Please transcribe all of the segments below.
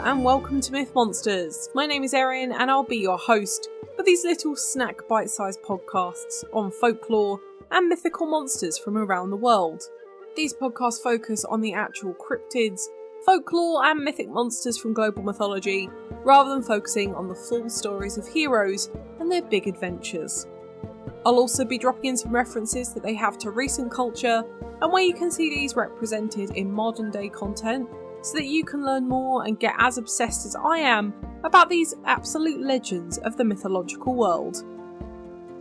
and welcome to Myth Monsters. My name is Erin and I'll be your host for these little snack bite-sized podcasts on folklore and mythical monsters from around the world. These podcasts focus on the actual cryptids, folklore and mythic monsters from global mythology, rather than focusing on the full stories of heroes and their big adventures. I'll also be dropping in some references that they have to recent culture and where you can see these represented in modern day content, so that you can learn more and get as obsessed as I am about these absolute legends of the mythological world.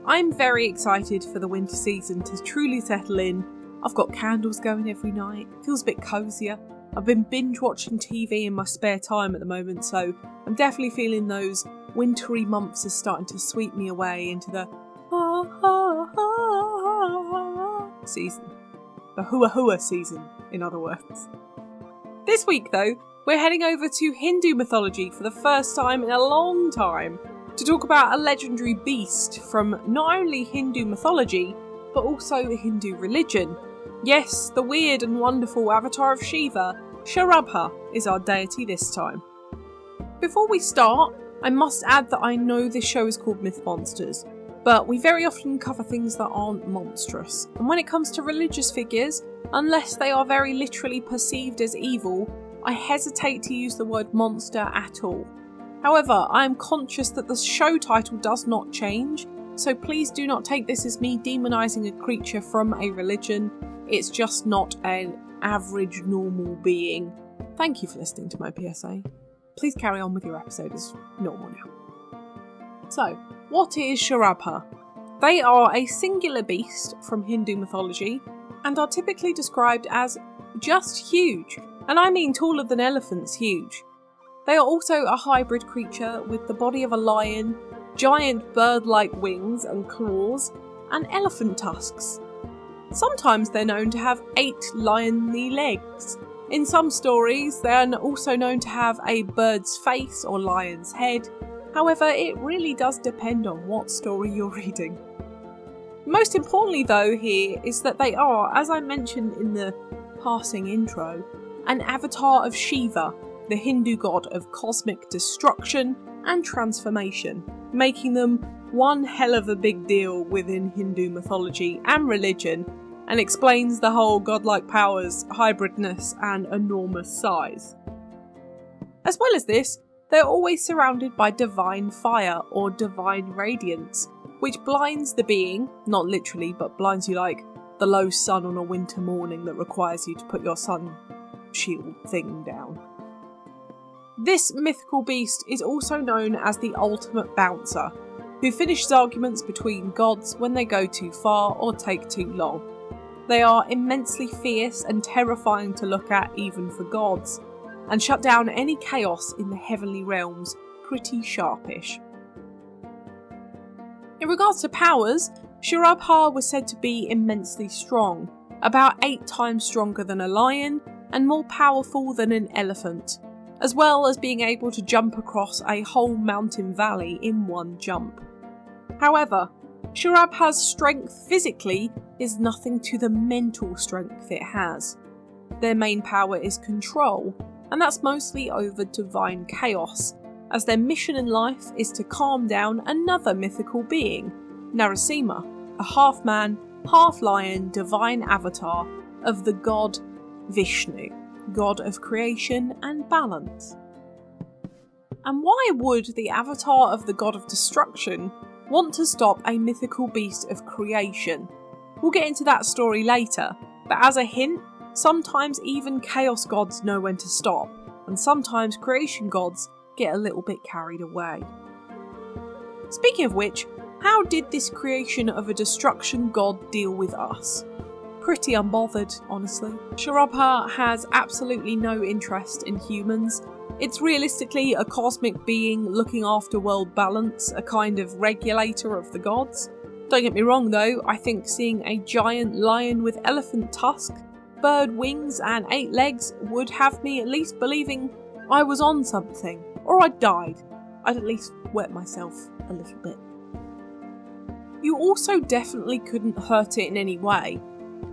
I'm very excited for the winter season to truly settle in. I've got candles going every night, feels a bit cosier. I've been binge watching TV in my spare time at the moment, so I'm definitely feeling those wintry months are starting to sweep me away into the season. The hua hua season, in other words. This week, though, we're heading over to Hindu mythology for the first time in a long time to talk about a legendary beast from not only Hindu mythology, but also the Hindu religion. Yes, the weird and wonderful Avatar of Shiva, Sharabha, is our deity this time. Before we start, I must add that I know this show is called Myth Monsters, but we very often cover things that aren't monstrous. And when it comes to religious figures, unless they are very literally perceived as evil, I hesitate to use the word monster at all. However, I am conscious that the show title does not change, so please do not take this as me demonising a creature from a religion. It's just not an average normal being. Thank you for listening to my PSA. Please carry on with your episode as normal now. So, what is Sharabha? They are a singular beast from Hindu mythology and are typically described as just huge, and I mean taller than elephants huge. They are also a hybrid creature with the body of a lion, giant bird-like wings and claws, and elephant tusks. Sometimes they're known to have 8 lion-y legs. In some stories, they are also known to have a bird's face or lion's head. However, it really does depend on what story you're reading. Most importantly though here is that they are, as I mentioned in the passing intro, an avatar of Shiva, the Hindu god of cosmic destruction and transformation, making them one hell of a big deal within Hindu mythology and religion, and explains the whole godlike powers, hybridness and enormous size. As well as this, they're always surrounded by divine fire or divine radiance, which blinds the being, not literally, but blinds you like the low sun on a winter morning that requires you to put your sun shield thing down. This mythical beast is also known as the ultimate bouncer, who finishes arguments between gods when they go too far or take too long. They are immensely fierce and terrifying to look at even for gods, and shut down any chaos in the heavenly realms pretty sharpish. In regards to powers, Sharabha was said to be immensely strong, about 8 times stronger than a lion and more powerful than an elephant, as well as being able to jump across a whole mountain valley in one jump. However, Sharabha's strength physically is nothing to the mental strength it has. Their main power is control, and that's mostly over divine chaos, as their mission in life is to calm down another mythical being, Narasimha, a half-man, half-lion divine avatar of the god Vishnu, god of creation and balance. And why would the avatar of the god of destruction want to stop a mythical beast of creation? We'll get into that story later, but as a hint, sometimes even chaos gods know when to stop, and sometimes creation gods get a little bit carried away. Speaking of which, how did this creation of a destruction god deal with us? Pretty unbothered, honestly. Sharabha has absolutely no interest in humans. It's realistically a cosmic being looking after world balance, a kind of regulator of the gods. Don't get me wrong though, I think seeing a giant lion with elephant tusk, bird wings and 8 legs would have me at least believing I was on something, or I died. I'd at least wet myself a little bit. You also definitely couldn't hurt it in any way.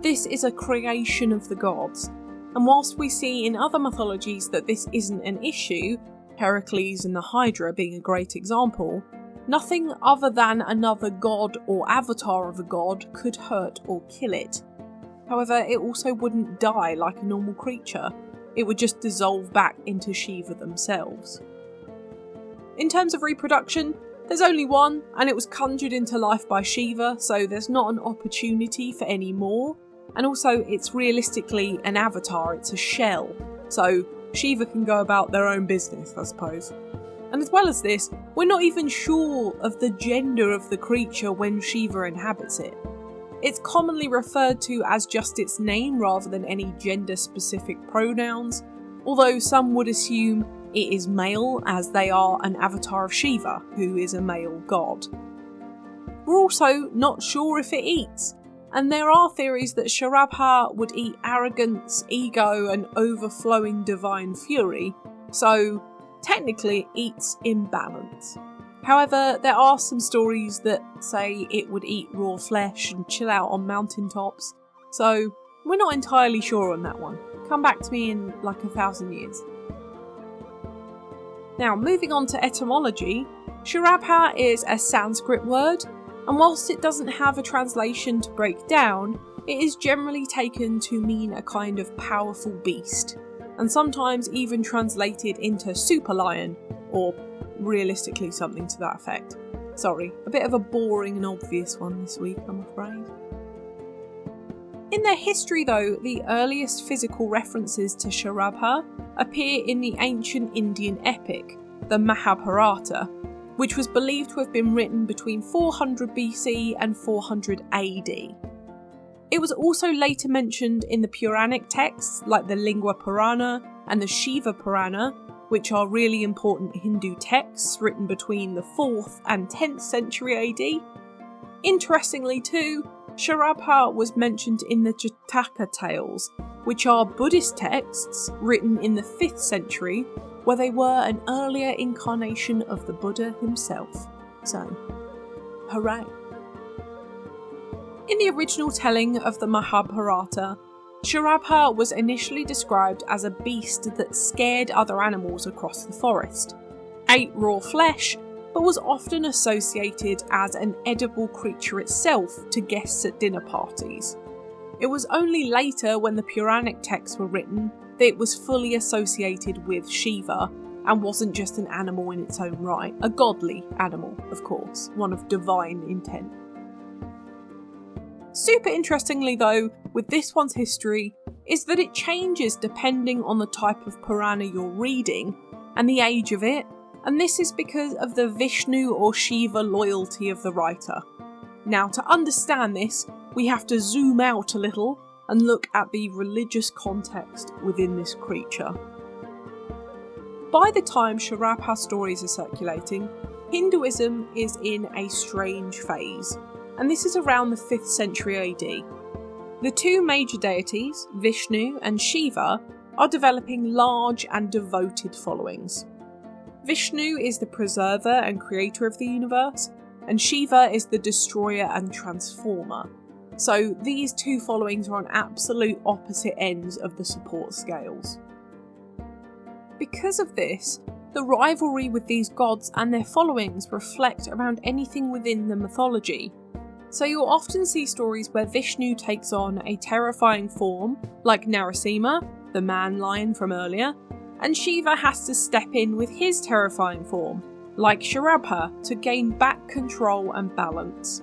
This is a creation of the gods, and whilst we see in other mythologies that this isn't an issue, Heracles and the Hydra being a great example, nothing other than another god or avatar of a god could hurt or kill it. However, it also wouldn't die like a normal creature, it would just dissolve back into Shiva themselves. In terms of reproduction, there's only one, and it was conjured into life by Shiva, so there's not an opportunity for any more, and also it's realistically an avatar, it's a shell, so Shiva can go about their own business, I suppose. And as well as this, we're not even sure of the gender of the creature when Shiva inhabits it. It's commonly referred to as just its name rather than any gender-specific pronouns, although some would assume it is male as they are an avatar of Shiva, who is a male god. We're also not sure if it eats, and there are theories that Sharabha would eat arrogance, ego and overflowing divine fury, so technically it eats imbalance. However, there are some stories that say it would eat raw flesh and chill out on mountaintops, so we're not entirely sure on that one. Come back to me in like 1,000 years. Now, moving on to etymology, Sharabha is a Sanskrit word, and whilst it doesn't have a translation to break down, it is generally taken to mean a kind of powerful beast, and sometimes even translated into super lion, or realistically something to that effect. Sorry, a bit of a boring and obvious one this week, I'm afraid. In their history though, the earliest physical references to Sharabha appear in the ancient Indian epic, the Mahabharata, which was believed to have been written between 400 BC and 400 AD. It was also later mentioned in the Puranic texts like the Lingua Purana and the Shiva Purana, which are really important Hindu texts written between the 4th and 10th century AD. Interestingly too, Sharabha was mentioned in the Jataka tales, which are Buddhist texts written in the 5th century, where they were an earlier incarnation of the Buddha himself. So, hooray! In the original telling of the Mahabharata, Sharabha was initially described as a beast that scared other animals across the forest, ate raw flesh, but was often associated as an edible creature itself to guests at dinner parties. It was only later, when the Puranic texts were written, that it was fully associated with Shiva and wasn't just an animal in its own right, a godly animal, of course, one of divine intent. Super interestingly though, with this one's history, is that it changes depending on the type of Purana you're reading and the age of it, and this is because of the Vishnu or Shiva loyalty of the writer. Now, to understand this, we have to zoom out a little and look at the religious context within this creature. By the time Sharabha stories are circulating, Hinduism is in a strange phase, and this is around the 5th century AD. The two major deities, Vishnu and Shiva, are developing large and devoted followings. Vishnu is the preserver and creator of the universe, and Shiva is the destroyer and transformer. So these two followings are on absolute opposite ends of the support scales. Because of this, the rivalry with these gods and their followings reflect around anything within the mythology. So you'll often see stories where Vishnu takes on a terrifying form, like Narasimha, the man lion from earlier, and Shiva has to step in with his terrifying form, like Sharabha, to gain back control and balance.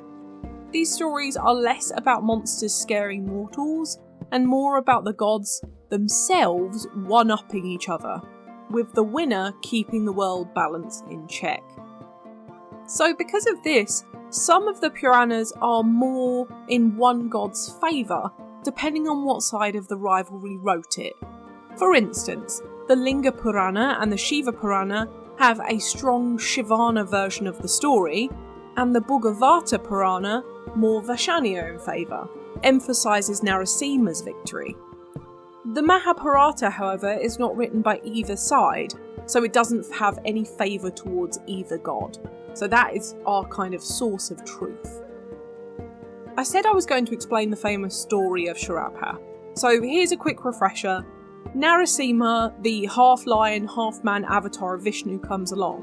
These stories are less about monsters scaring mortals, and more about the gods themselves one-upping each other, with the winner keeping the world balance in check. So because of this, some of the Puranas are more in one god's favour, depending on what side of the rivalry wrote it. For instance, the Linga Purana and the Shiva Purana have a strong Shivana version of the story, and the Bhagavata Purana, more Vaishnav in favour, emphasises Narasimha's victory. The Mahabharata, however, is not written by either side, so it doesn't have any favour towards either god. So that is our kind of source of truth. I said I was going to explain the famous story of Sharabha, so here's a quick refresher. Narasimha, the half-lion, half-man avatar of Vishnu, comes along.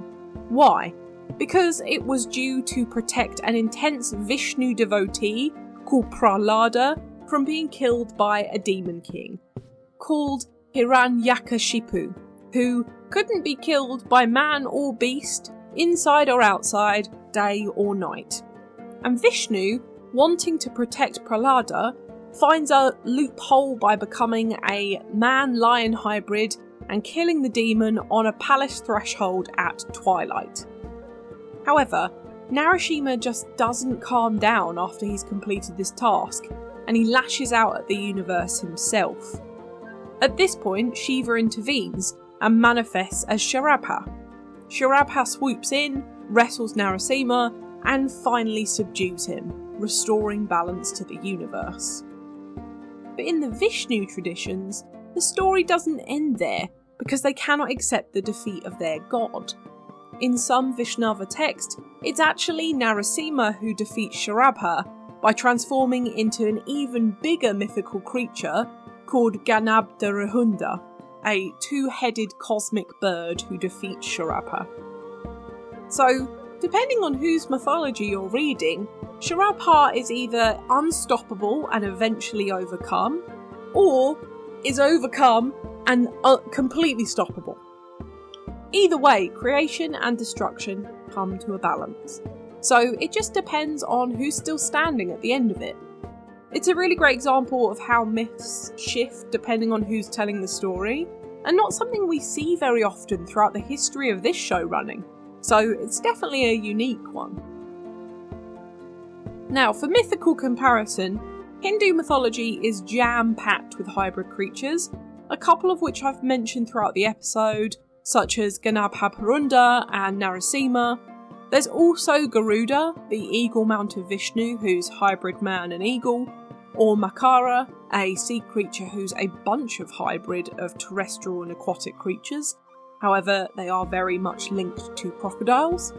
Why? Because it was due to protect an intense Vishnu devotee called Prahlada from being killed by a demon king called Hiranyakashipu, who couldn't be killed by man or beast, inside or outside, day or night. And Vishnu, wanting to protect Prahlada, finds a loophole by becoming a man-lion hybrid and killing the demon on a palace threshold at twilight. However, Narasimha just doesn't calm down after he's completed this task, and he lashes out at the universe himself. At this point, Shiva intervenes and manifests as Sharabha. Sharabha swoops in, wrestles Narasimha, and finally subdues him, restoring balance to the universe. But in the Vishnu traditions, the story doesn't end there, because they cannot accept the defeat of their god. In some Vaishnava text, it's actually Narasimha who defeats Sharabha by transforming into an even bigger mythical creature called Ganabdarahunda, a two-headed cosmic bird who defeats Sharabha. So, depending on whose mythology you're reading, Sharabha is either unstoppable and eventually overcome, or is overcome and completely stoppable. Either way, creation and destruction come to a balance. So it just depends on who's still standing at the end of it. It's a really great example of how myths shift depending on who's telling the story, and not something we see very often throughout the history of this show running. So it's definitely a unique one. Now, for mythical comparison, Hindu mythology is jam-packed with hybrid creatures, a couple of which I've mentioned throughout the episode, such as Ganabdarahunda and Narasimha. There's also Garuda, the eagle-mounted Vishnu who's hybrid man and eagle, or Makara, a sea creature who's a bunch of hybrid of terrestrial and aquatic creatures. However, they are very much linked to crocodiles.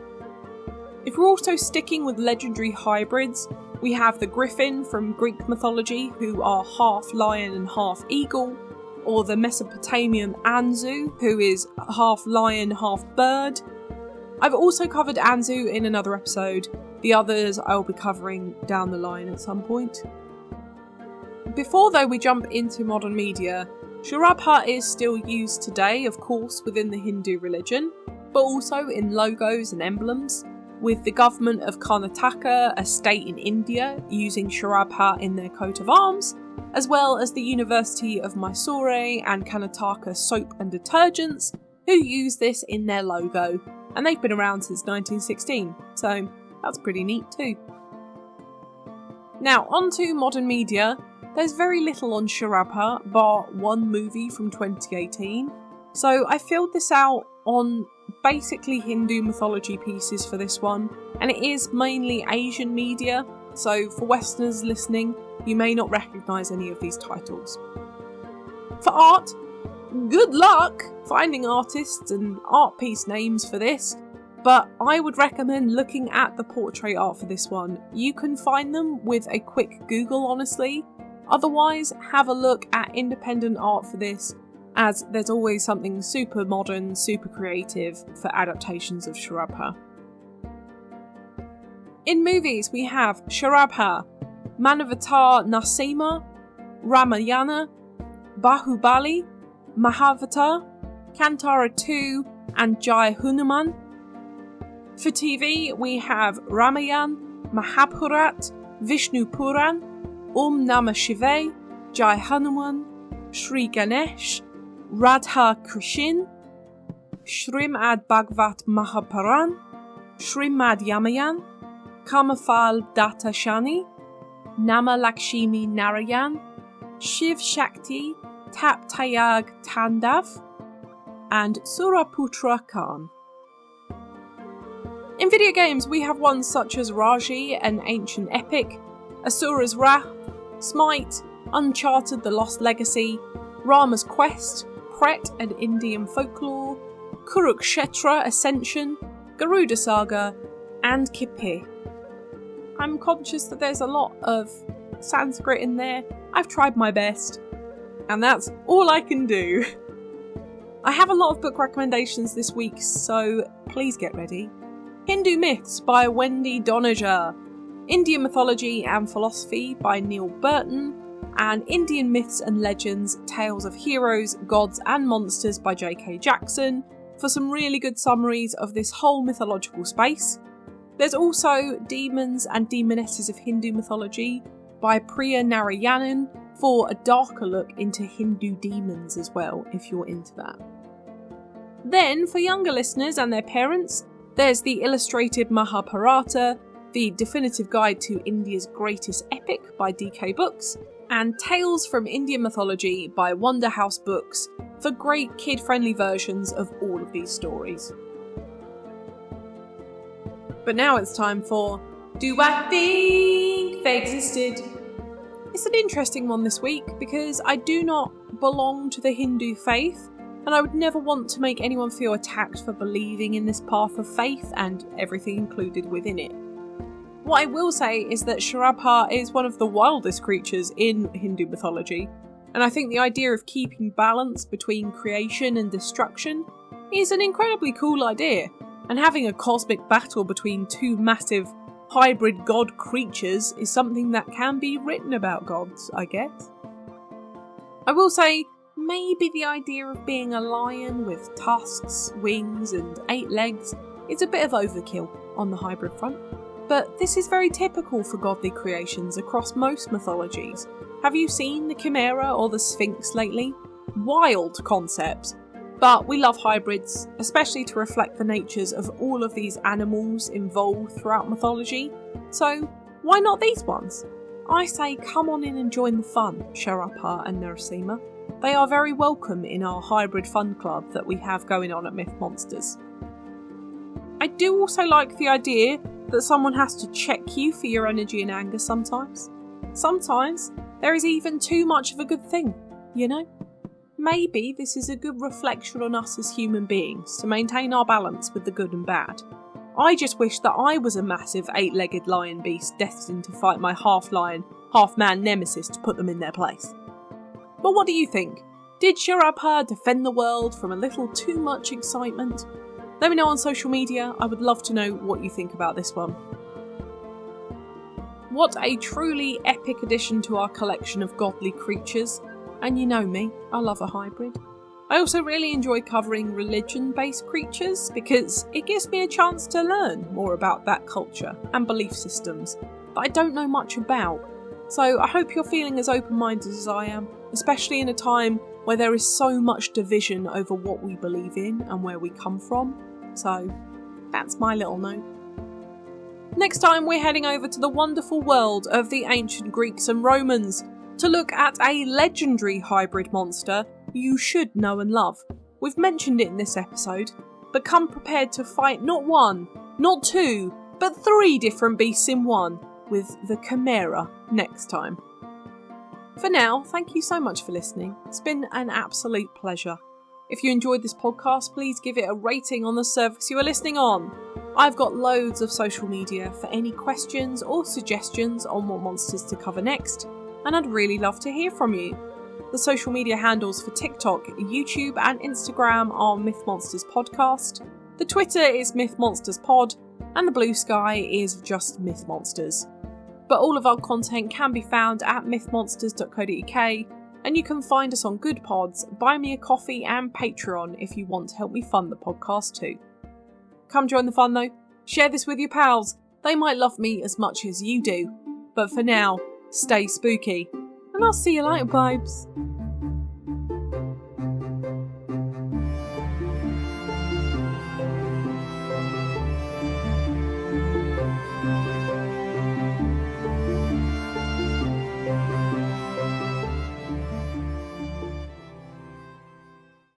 If we're also sticking with legendary hybrids, we have the griffin from Greek mythology, who are half lion and half eagle, or the Mesopotamian Anzu, who is half lion, half bird. I've also covered Anzu in another episode. The others I'll be covering down the line at some point. Before though we jump into modern media, Sharabha is still used today, of course, within the Hindu religion, but also in logos and emblems, with the government of Karnataka, a state in India, using Sharabha in their coat of arms, as well as the University of Mysore and Karnataka soap and detergents, who use this in their logo, and they've been around since 1916, so that's pretty neat too. Now, on to modern media. There's very little on Sharabha, bar one movie from 2018, so I filled this out on basically Hindu mythology pieces for this one, and it is mainly Asian media, so for Westerners listening, you may not recognise any of these titles. For art, good luck finding artists and art piece names for this, but I would recommend looking at the portrait art for this one. You can find them with a quick Google, honestly. Otherwise, have a look at independent art for this, as there's always something super modern, super creative for adaptations of Sharabha. In movies, we have Sharabha, Manavatar Narsima, Ramayana, Bahubali, Mahavatar, Kantara 2, and Jai Hanuman. For TV, we have Ramayan, Mahabharat, Vishnu Puran, Namah Shivaya, Jai Hanuman, Shri Ganesh, Radha Krishin, Shrimad Bhagavat Mahapuran, Shrimad Yamayan, Kamafal Datta Shani, Nama Lakshmi Narayan, Shiv Shakti, Taptayag Tandav, and Suraputra Khan. In video games, we have ones such as Raji, an ancient epic, Asura's Wrath, Smite, Uncharted The Lost Legacy, Rama's Quest, Pret and Indian Folklore, Kurukshetra Ascension, Garuda Saga, and Kippur. I'm conscious that there's a lot of Sanskrit in there. I've tried my best. And that's all I can do. I have a lot of book recommendations this week, so please get ready. Hindu Myths by Wendy Doniger, Indian Mythology and Philosophy by Neil Burton, and Indian Myths and Legends, Tales of Heroes, Gods and Monsters by J.K. Jackson, for some really good summaries of this whole mythological space. There's also Demons and Demonesses of Hindu Mythology by Priya Narayanan for a darker look into Hindu demons as well, if you're into that. Then, for younger listeners and their parents, there's the illustrated Mahabharata, the definitive guide to India's greatest epic by DK Books, and Tales from Indian Mythology by Wonder House Books for great kid-friendly versions of all of these stories. But now it's time for Do I Think They Existed? It's an interesting one this week because I do not belong to the Hindu faith, and I would never want to make anyone feel attacked for believing in this path of faith and everything included within it. What I will say is that Sharabha is one of the wildest creatures in Hindu mythology, and I think the idea of keeping balance between creation and destruction is an incredibly cool idea, and having a cosmic battle between two massive hybrid god creatures is something that can be written about gods, I guess. I will say, maybe the idea of being a lion with tusks, wings and 8 legs is a bit of overkill on the hybrid front. But this is very typical for godly creations across most mythologies. Have you seen the Chimera or the Sphinx lately? Wild concepts. But we love hybrids, especially to reflect the natures of all of these animals involved throughout mythology. So why not these ones? I say come on in and join the fun, Sharabha and Narasimha. They are very welcome in our hybrid fun club that we have going on at Myth Monsters. I do also like the idea that someone has to check you for your energy and anger sometimes. Sometimes there is even too much of a good thing, you know? Maybe this is a good reflection on us as human beings to maintain our balance with the good and bad. I just wish that I was a massive 8-legged lion beast destined to fight my half-lion, half-man nemesis to put them in their place. But what do you think? Did Sharabha defend the world from a little too much excitement? Let me know on social media, I would love to know what you think about this one. What a truly epic addition to our collection of godly creatures, and you know me, I love a hybrid. I also really enjoy covering religion-based creatures because it gives me a chance to learn more about that culture and belief systems that I don't know much about. So I hope you're feeling as open-minded as I am, especially in a time where there is so much division over what we believe in and where we come from. So that's my little note. Next time we're heading over to the wonderful world of the ancient Greeks and Romans to look at a legendary hybrid monster you should know and love. We've mentioned it in this episode, but come prepared to fight not 1, not 2, but 3 different beasts in one with the Chimera next time. For now, thank you so much for listening. It's been an absolute pleasure. If you enjoyed this podcast, please give it a rating on the service you are listening on. I've got loads of social media for any questions or suggestions on what monsters to cover next, and I'd really love to hear from you. The social media handles for TikTok, YouTube and Instagram are Myth Monsters Podcast, the Twitter is Myth Monsters Pod, and the Blue Sky is just Myth Monsters. But all of our content can be found at mythmonsters.co.uk, and you can find us on Good Pods, Buy Me a Coffee and Patreon if you want to help me fund the podcast too. Come join the fun though, share this with your pals, they might love me as much as you do. But for now, stay spooky, and I'll see you later, vibes.